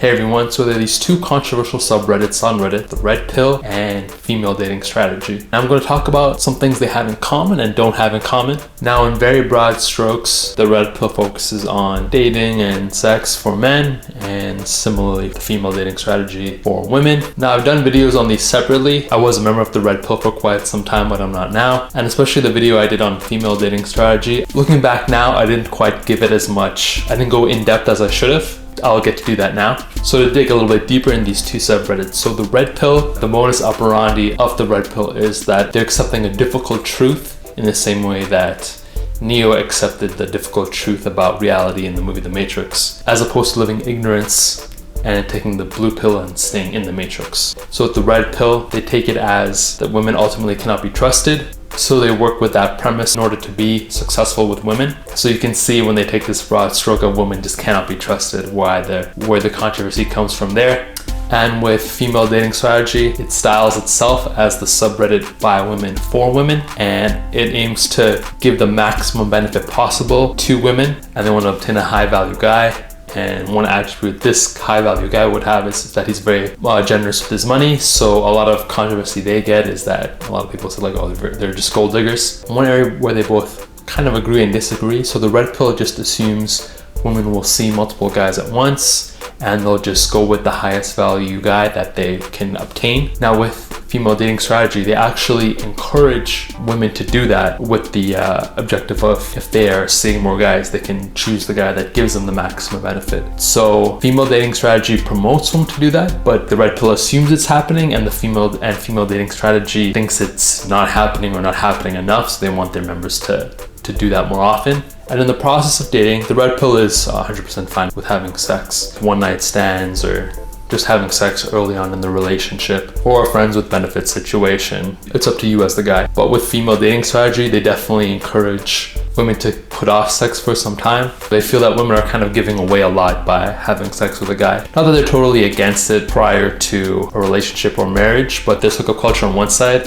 Hey everyone, so there are these two controversial subreddits on Reddit, the red pill and female dating strategy. And I'm going to talk about some things they have in common and don't have in common. Now, in very broad strokes, the red pill focuses on dating and sex for men, and similarly the female dating strategy for women. Now, I've done videos on these separately. I was a member of the red pill for quite some time, but I'm not now. And especially the video I did on female dating strategy. Looking back now, I didn't quite give it as much. I didn't go in depth as I should have. I'll get to do that now. So to dig a little bit deeper in these two subreddits. So the red pill, the modus operandi of the red pill is that they're accepting a difficult truth in the same way that Neo accepted the difficult truth about reality in the movie The Matrix, as opposed to living ignorance and taking the blue pill and staying in the Matrix. So with the red pill, they take it as that women ultimately cannot be trusted. So they work with that premise in order to be successful with women. So you can see when they take this broad stroke of women just cannot be trusted, where the controversy comes from there. And with female dating strategy, it styles itself as the subreddit by women for women, and it aims to give the maximum benefit possible to women, and they want to obtain a high value guy. And one attribute this high value guy would have is that he's very generous with his money. So a lot of controversy they get is that a lot of people say like, oh, they're just gold diggers. One area where they both kind of agree and disagree. So the red pill just assumes women will see multiple guys at once and they'll just go with the highest value guy that they can obtain. Now with female dating strategy, they actually encourage women to do that with the objective of, if they are seeing more guys, they can choose the guy that gives them the maximum benefit. So female dating strategy promotes women to do that, but the red pill assumes it's happening, and the female dating strategy thinks it's not happening or not happening enough, so they want their members to do that more often. And in the process of dating, the red pill is 100% fine with having sex, one night stands, or just having sex early on in the relationship, or a friends with benefits situation. It's up to you as the guy. But with female dating strategy, they definitely encourage women to put off sex for some time. They feel that women are kind of giving away a lot by having sex with a guy. Not that they're totally against it prior to a relationship or marriage, but there's hookup culture on one side,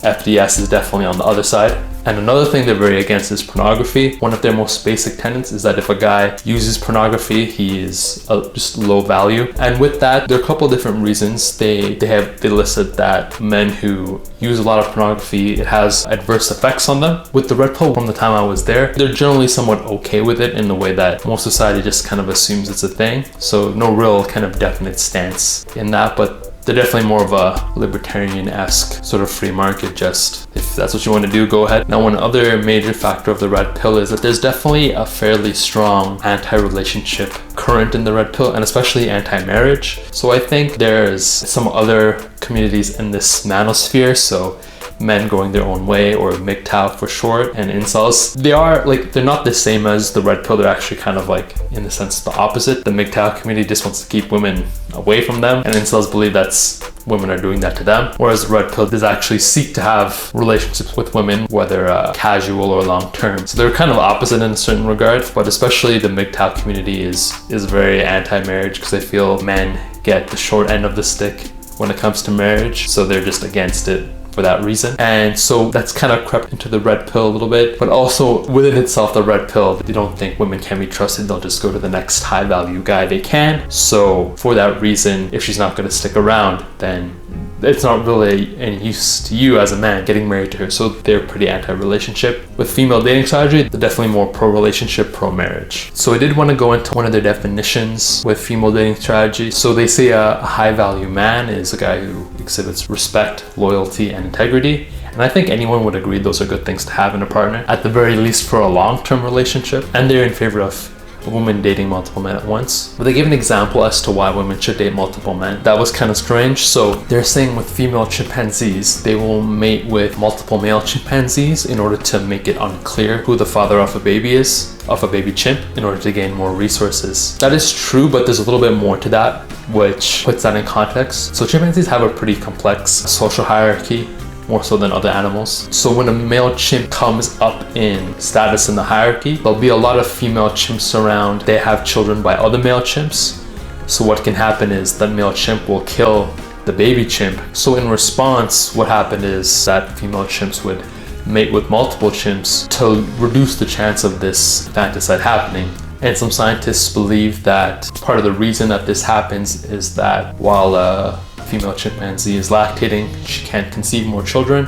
FDS is definitely on the other side. And another thing they're very against is pornography. One of their most basic tenets is that if a guy uses pornography, he is just low value. And with that, there are a couple of different reasons. They listed that men who use a lot of pornography, it has adverse effects on them. With the red pill, from the time I was there, they're generally somewhat okay with it in the way that most society just kind of assumes it's a thing. So no real kind of definite stance in that, but they're definitely more of a libertarian-esque sort of free market, just if that's what you want to do, go ahead. Now, one other major factor of the red pill is that there's definitely a fairly strong anti-relationship current in the red pill, and especially anti-marriage. So I think there's some other communities in this manosphere, so men going their own way, or MGTOW for short, and incels. They're not the same as the red pill. They're actually kind of like, in the sense, the opposite. The MGTOW community just wants to keep women away from them, and incels believe that's women are doing that to them. Whereas the red pill does actually seek to have relationships with women, whether casual or long term. So they're kind of opposite in a certain regard, but especially the MGTOW community is very anti-marriage because they feel men get the short end of the stick when it comes to marriage. So they're just against it for that reason. And so that's kind of crept into the red pill a little bit, but also within itself, the red pill, they don't think women can be trusted. They'll just go to the next high value guy they can. So for that reason, if she's not going to stick around, then it's not really any use to you as a man getting married to her. So they're pretty anti-relationship. With female dating strategy, they're definitely more pro-relationship, pro-marriage. So I did want to go into one of their definitions with female dating strategy. So they say a high-value man is a guy who exhibits respect, loyalty, and integrity. And I think anyone would agree those are good things to have in a partner, at the very least for a long-term relationship. And they're in favor of a woman dating multiple men at once. But they give an example as to why women should date multiple men. That was kind of strange. So they're saying with female chimpanzees, they will mate with multiple male chimpanzees in order to make it unclear who the father of a baby is, of a baby chimp, in order to gain more resources. That is true, but there's a little bit more to that, which puts that in context. So chimpanzees have a pretty complex social hierarchy, more so than other animals. So when a male chimp comes up in status in the hierarchy, there'll be a lot of female chimps around. They have children by other male chimps. So what can happen is that male chimp will kill the baby chimp. So in response, what happened is that female chimps would mate with multiple chimps to reduce the chance of this infanticide happening. And some scientists believe that part of the reason that this happens is that while a female chimpanzee is lactating, she can't conceive more children.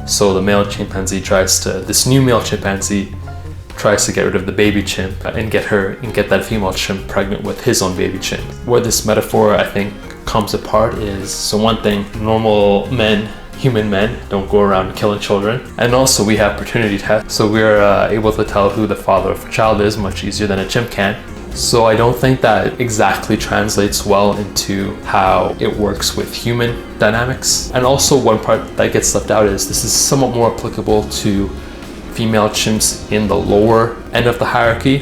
So the male chimpanzee this new male chimpanzee tries to get rid of the baby chimp and get that female chimp pregnant with his own baby chimp. Where this metaphor, I think, comes apart is, so one thing, normal men, human men, don't go around killing children. And also we have paternity tests, so we're able to tell who the father of a child is much easier than a chimp can. So I don't think that exactly translates well into how it works with human dynamics. And also one part that gets left out is this is somewhat more applicable to female chimps in the lower end of the hierarchy.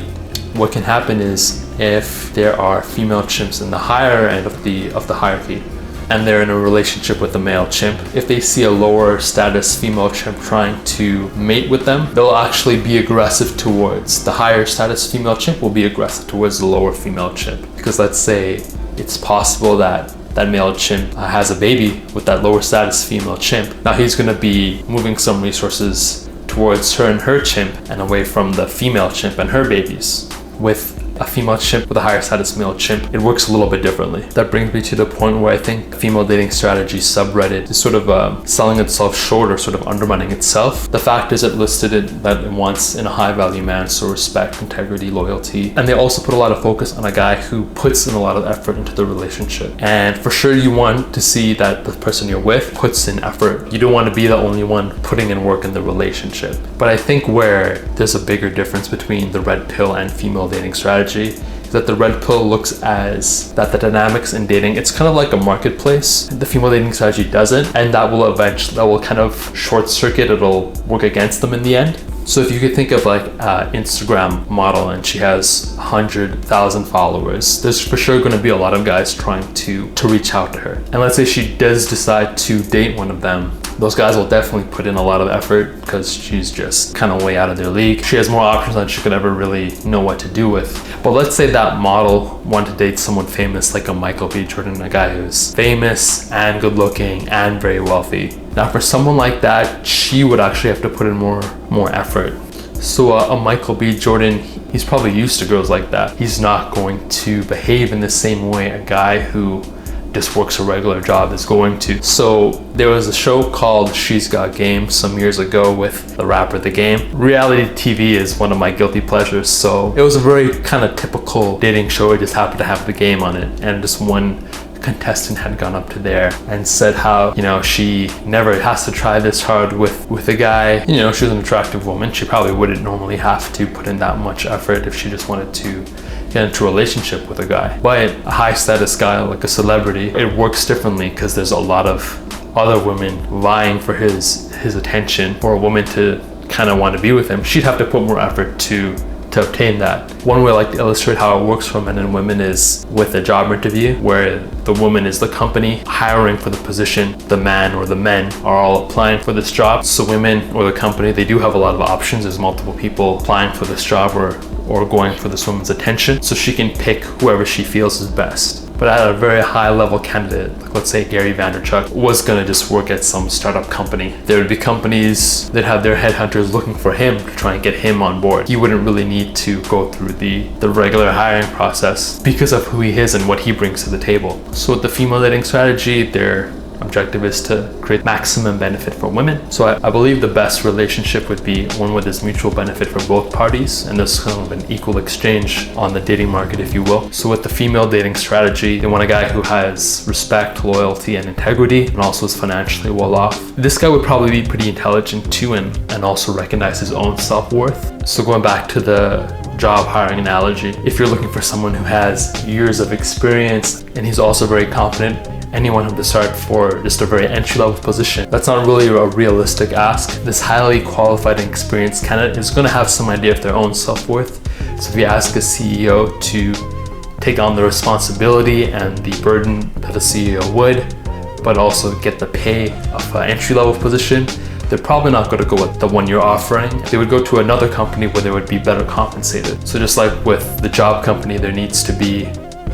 What can happen is if there are female chimps in the higher end of the hierarchy and they're in a relationship with a male chimp, if they see a lower status female chimp trying to mate with them, they'll actually be aggressive towards the higher status female chimp will be aggressive towards the lower female chimp. Because let's say it's possible that that male chimp has a baby with that lower status female chimp. Now he's going to be moving some resources towards her and her chimp and away from the female chimp and her babies. With a female chimp with a higher status male chimp, it works a little bit differently. That brings me to the point where I think female dating strategy subreddit is sort of selling itself short or sort of undermining itself. The fact is it listed it that it wants in a high value man, so respect, integrity, loyalty. And they also put a lot of focus on a guy who puts in a lot of effort into the relationship. And for sure you want to see that the person you're with puts in effort. You don't want to be the only one putting in work in the relationship. But I think where there's a bigger difference between the red pill and female dating strategy is that the red pill looks as that the dynamics in dating, it's kind of like a marketplace. The female dating strategy doesn't, and that will kind of short circuit, it'll work against them in the end. So if you could think of like an Instagram model and she has 100,000 followers, there's for sure going to be a lot of guys trying to reach out to her. And let's say she does decide to date one of them, those guys will definitely put in a lot of effort because she's just kind of way out of their league. She has more options than she could ever really know what to do with. But let's say that model wanted to date someone famous like a Michael B. Jordan, a guy who's famous and good looking and very wealthy. Now for someone like that, she would actually have to put in more effort. So a Michael B. Jordan, he's probably used to girls like that. He's not going to behave in the same way a guy who just works a regular job is going to. So there was a show called She's Got Game some years ago with the rapper The Game. Reality TV is one of my guilty pleasures, so it was a very kind of typical dating show. It just happened to have The Game on it, and just one contestant had gone up to there and said how, she never has to try this hard with a guy. She's an attractive woman. She probably wouldn't normally have to put in that much effort if she just wanted to get into a relationship with a guy. But a high status guy like a celebrity, it works differently because there's a lot of other women vying for his attention. For a woman to kind of want to be with him, she'd have to put more effort to obtain that. One way I like to illustrate how it works for men and women is with a job interview, where the woman is the company hiring for the position, the man or the men are all applying for this job. So women or the company, they do have a lot of options. There's multiple people applying for this job or going for this woman's attention, so she can pick whoever she feels is best. But at a very high level candidate, like let's say Gary Vaynerchuk, was gonna just work at some startup company. There would be companies that have their headhunters looking for him to try and get him on board. He wouldn't really need to go through the regular hiring process because of who he is and what he brings to the table. So with the female dating strategy, their objective is to create maximum benefit for women. So I believe the best relationship would be one where there's mutual benefit for both parties and there's kind of an equal exchange on the dating market, if you will. So with the female dating strategy, they want a guy who has respect, loyalty, and integrity, and also is financially well off. This guy would probably be pretty intelligent too, and also recognize his own self-worth. So going back to the job hiring analogy, if you're looking for someone who has years of experience and he's also very confident, anyone who start for just a very entry-level position, that's not really a realistic ask. This highly qualified and experienced candidate is going to have some idea of their own self-worth. So if you ask a CEO to take on the responsibility and the burden that a CEO would, but also get the pay of an entry-level position, they're probably not going to go with the one you're offering. They would go to another company where they would be better compensated. So just like with the job company, there needs to be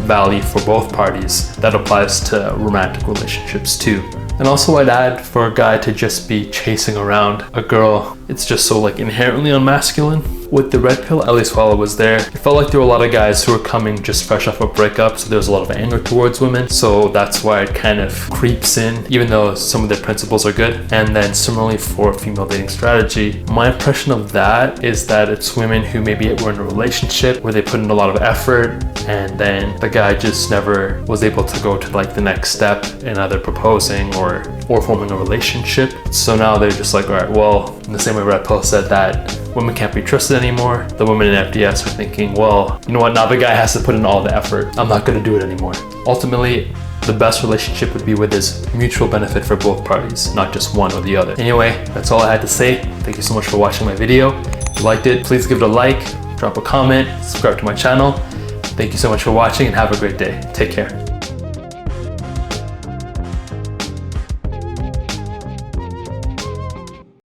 value for both parties. That applies to romantic relationships too. And also I'd add, for a guy to just be chasing around a girl, it's just so inherently unmasculine. With the red pill, at least while I was there, it felt like there were a lot of guys who were coming just fresh off a breakup, so there was a lot of anger towards women. So that's why it kind of creeps in, even though some of their principles are good. And then similarly for female dating strategy, my impression of that is that it's women who maybe were in a relationship where they put in a lot of effort, and then the guy just never was able to go to like the next step in either proposing or forming a relationship. So now they're just like, all right, well, in the same way red pill said that women can't be trusted anymore, the women in FDS are thinking, well, you know what, now the guy has to put in all the effort, I'm not going to do it anymore. Ultimately, the best relationship would be where there's mutual benefit for both parties, not just one or the other. Anyway, that's all I had to say. Thank you so much for watching my video. If you liked it, please give it a like, drop a comment, subscribe to my channel. Thank you so much for watching and have a great day. Take care.